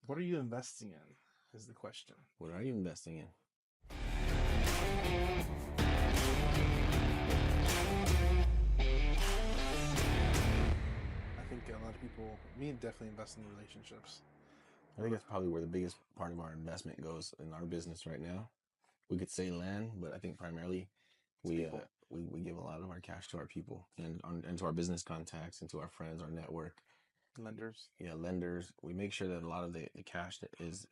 What are you investing in is the question. What are you investing in? I think a lot of people, me definitely invest in relationships. I think that's probably where the biggest part of our investment goes in our business right now. We could say land, but I think primarily we give a lot of our cash to our people and to our business contacts and to our friends, our network. Lenders. Yeah, lenders. We make sure that a lot of the cash that is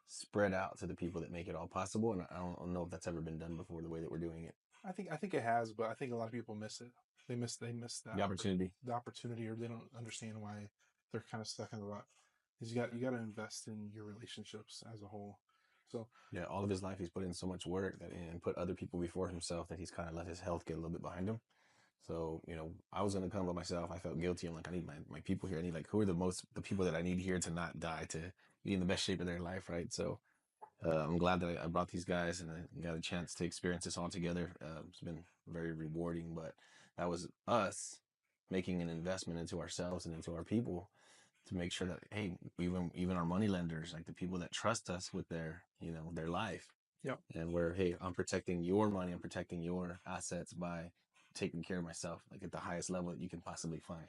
spread out to the people that make it all possible. And I don't know if that's ever been done before the way that we're doing it. I think it has, but I think a lot of people miss it. They miss that The opportunity. or they don't understand why they're kind of stuck in the rut. Is you got to invest in your relationships as a whole. So yeah, all of his life he's put in so much work and put other people before himself that he's kind of let his health get a little bit behind him. So, I was going to come by myself. I felt guilty. I'm like, I need my people here. I need who are the people that I need here to not die, to be in the best shape of their life, right? So I'm glad that I brought these guys and I got a chance to experience this all together. It's been very rewarding, but that was us making an investment into ourselves and into our people to make sure that, hey, even our money lenders, like the people that trust us with their life. Yep. And where, hey, I'm protecting your money, I'm protecting your assets by taking care of myself, like at the highest level that you can possibly find.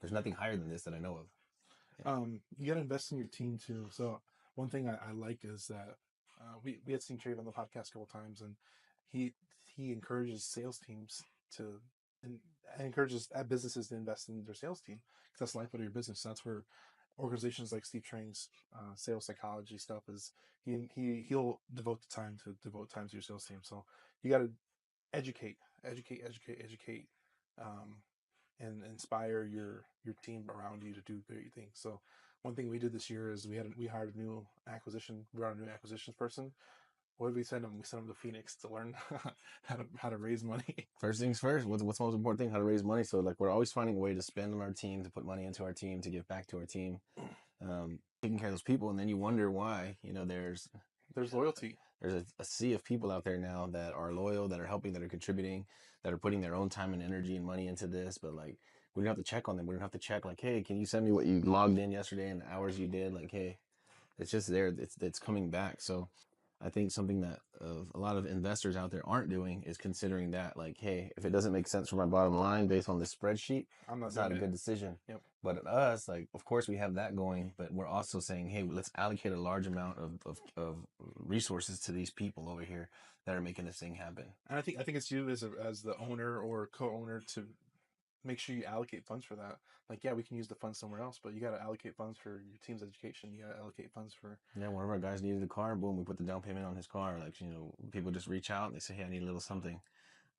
There's nothing higher than this that I know of. Yeah. You got to invest in your team too. So one thing I like is that we had seen Trey on the podcast a couple times, and he encourages sales teams to and encourages businesses to invest in their sales team because that's the lifeblood of your business. That's where organizations like Steve Train's sales psychology stuff is. He'll devote time to your sales team. So you got to educate, and inspire your team around you to do great things. So one thing we did this year is we hired a new acquisition. We brought a new acquisitions person. What did we send them? We sent them to Phoenix to learn how to raise money. First things first, what's the most important thing? How to raise money. So we're always finding a way to spend on our team, to put money into our team, to give back to our team, taking care of those people. And then you wonder why, there's loyalty. There's a sea of people out there now that are loyal, that are helping, that are contributing, that are putting their own time and energy and money into this. But we don't have to check on them. We don't have to check hey, can you send me what you logged in yesterday and the hours you did? Hey, it's just there. It's coming back. So I think something that a lot of investors out there aren't doing is considering that hey, if it doesn't make sense for my bottom line based on this spreadsheet, it's not a good decision. Yep. But us, of course we have that going, but we're also saying, hey, let's allocate a large amount of resources to these people over here that are making this thing happen. And I think it's you as the owner or co-owner to make sure you allocate funds for that. We can use the funds somewhere else, but you got to allocate funds for your team's education. You got to allocate funds for. Yeah, one of our guys needed a car. Boom, we put the down payment on his car. People just reach out and they say, hey, I need a little something.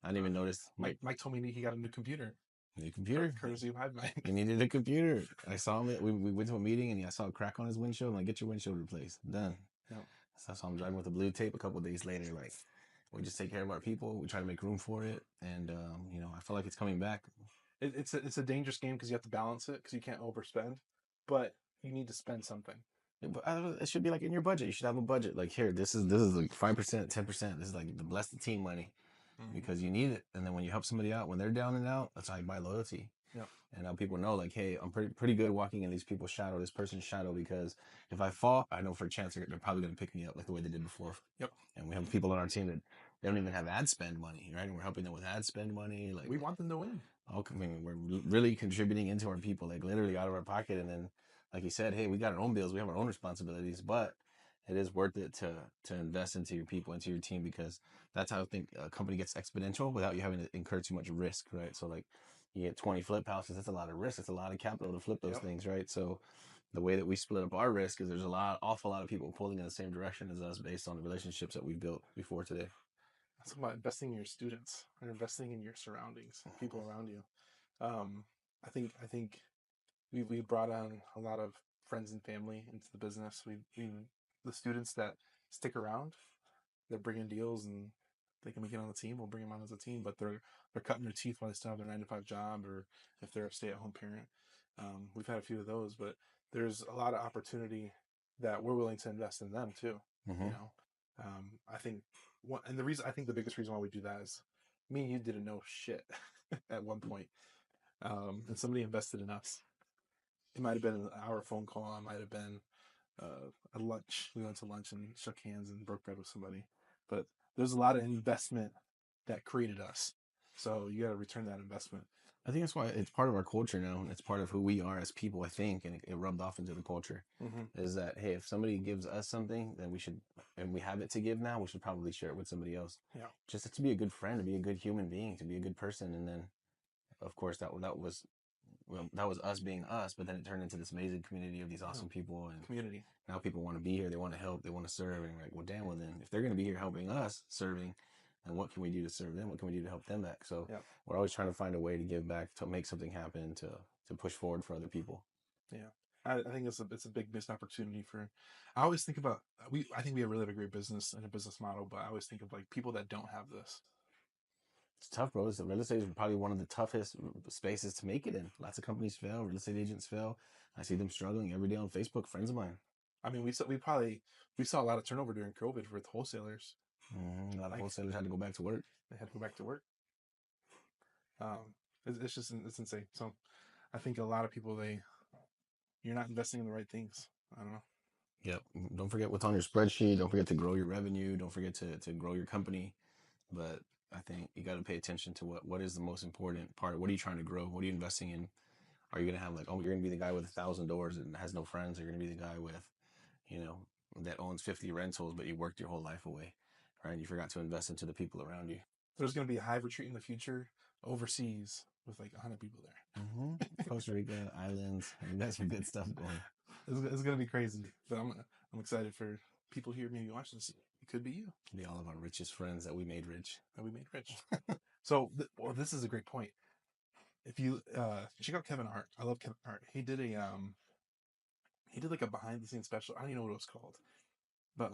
I didn't even notice. Mike told me he got a new computer. New computer? Courtesy of Hive. He needed a computer. I saw him. We went to a meeting and I saw a crack on his windshield. I'm like, get your windshield replaced. Done. Yep. So I saw him driving with the blue tape a couple of days later. We just take care of our people. We try to make room for it. And, I feel like it's coming back. It's a dangerous game because you have to balance it because you can't overspend, but you need to spend something. It should be in your budget. You should have a budget. here, this is 5%, 10%. This is the bless the team money. Mm-hmm. Because you need it. And then when you help somebody out, when they're down and out, that's how you buy loyalty. Yeah. And now people know hey, I'm pretty good walking in these people's shadow, this person's shadow, because if I fall, I know for a chance they're probably going to pick me up the way they did before. Yep. And we have people on our team that they don't even have ad spend money, right? And we're helping them with ad spend money. We want them to win. We're really contributing into our people, literally out of our pocket. And then, like you said, hey, we got our own bills, we have our own responsibilities, but it is worth it to invest into your people, into your team, because that's how I think a company gets exponential without you having to incur too much risk, right? So you get 20 flip houses, that's a lot of risk. It's a lot of capital to flip those things, right? So the way that we split up our risk is there's awful lot of people pulling in the same direction as us based on the relationships that we've built before today. That's about investing in your students or investing in your surroundings, people around you. I think we brought on a lot of friends and family into the business. The students that stick around, they're bringing deals and they can make it on the team. We'll bring them on as a team, but they're cutting their teeth while they still have their 9-to-5 job, or if they're a stay-at-home parent. We've had a few of those, but there's a lot of opportunity that we're willing to invest in them too. Mm-hmm. I think the biggest reason why we do that is me and you didn't know shit at one point, and somebody invested in us. It might have been an hour phone call. It might have been a lunch. We went to lunch and shook hands and broke bread with somebody. But there's a lot of investment that created us. So you got to return that investment. I think that's why it's part of our culture now, and it's part of who we are as people, I think, and it rubbed off into the culture, is that, hey, if somebody gives us something, then we should, and we have it to give now, we should probably share it with somebody else. Yeah. Just to be a good friend, to be a good human being, to be a good person. And then, of course, that was us being us, but then it turned into this amazing community of these awesome people. And community. Now people want to be here, they want to help, they want to serve, and we're like, well, damn, well then, if they're going to be here helping us, serving, and what can we do to serve them? What can we do to help them back? So we're always trying to find a way to give back, to make something happen, to push forward for other people. Yeah, I think it's a big missed opportunity for. I always think about I think we really have a great business and a business model, but I always think of like people that don't have this. It's tough, bro. The real estate is probably one of the toughest spaces to make it in. Lots of companies fail. Real estate agents fail. I see them struggling every day on Facebook. Friends of mine. I mean, we saw a lot of turnover during COVID with wholesalers. A lot of wholesalers had to go back to work. They had to go back to work. It's insane. So I think a lot of people, you're not investing in the right things. I don't know. Yep. Don't forget what's on your spreadsheet. Don't forget to grow your revenue. Don't forget to grow your company. But I think you got to pay attention to what is the most important part. What are you trying to grow? What are you investing in? Are you going to have like, oh, you're going to be the guy with 1,000 doors and has no friends? Or you're going to be the guy with, that owns 50 rentals, but you worked your whole life away. Right? You forgot to invest into the people around you. There's going to be a Hive retreat in the future overseas with like 100 people there. Costa Rica, islands. We got some good stuff going. It's going to be crazy. But I'm excited for people here maybe watch this. It could be you. Be all of our richest friends that we made rich. So, this is a great point. If you check out Kevin Hart, I love Kevin Hart. He did like a behind the scenes special. I don't even know what it was called, but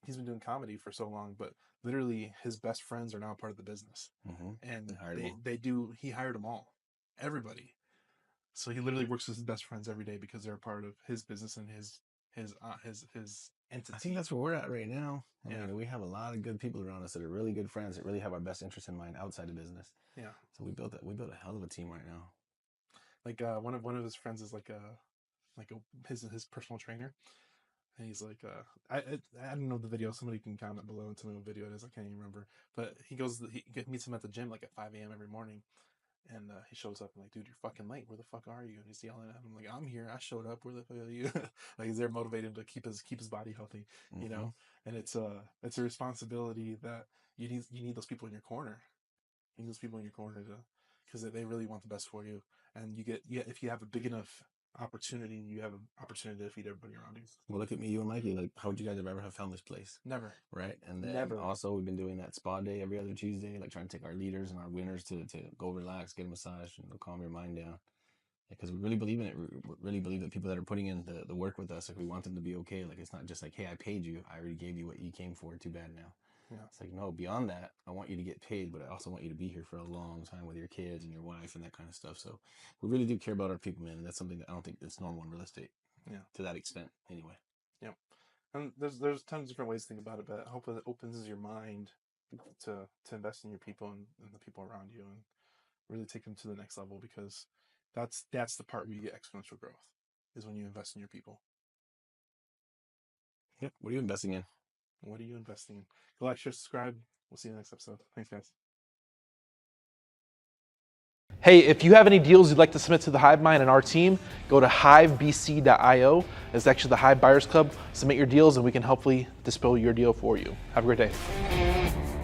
he's been doing comedy for so long, but literally his best friends are now part of the business. And he hired them all, everybody. So he literally works with his best friends every day because they're a part of his business and his entity. I think that's where we're at right now. I mean, we have a lot of good people around us that are really good friends that really have our best interests in mind outside of business. Yeah. So we built a hell of a team right now. Like one of his friends is his personal trainer. And he's like, I don't know the video. Somebody can comment below and tell me what video it is. I can't even remember. But he meets him at the gym like at 5 a.m. every morning. And he shows up and like, dude, you're fucking late. Where the fuck are you? And he's yelling at him. I'm like, I'm here. I showed up. Where the fuck are you? Like, he's there motivating him to keep his body healthy, you know? And it's a responsibility that you need those people in your corner. You need those people in your corner because they really want the best for you. And if you have a big enough opportunity, you have an opportunity to feed everybody around you. Well, look at me, you and Mikey. Like, how would you guys ever have found this place? Never. Right? And then also we've been doing that spa day every other Tuesday, like trying to take our leaders and our winners to go relax, get a massage, and calm your mind down. Because we really believe in it. We really believe that people that are putting in the work with us, like, we want them to be okay. Like, it's not just like, hey, I paid you. I already gave you what you came for. Too bad now. Yeah. It's like, no, beyond that, I want you to get paid, but I also want you to be here for a long time with your kids and your wife and that kind of stuff. So we really do care about our people, man. And that's something that I don't think that's normal in real estate. Yeah. To that extent, anyway. Yeah. And there's tons of different ways to think about it, but I hope it opens your mind to invest in your people and the people around you and really take them to the next level, because that's the part where you get exponential growth, is when you invest in your people. Yep. What are you investing in? What are you investing in? Go like, share, subscribe. We'll see you in the next episode. Thanks, guys. Hey, if you have any deals you'd like to submit to the Hive Mind and our team, go to hivebc.io. It's actually the Hive Buyers Club. Submit your deals and we can hopefully dispel your deal for you. Have a great day.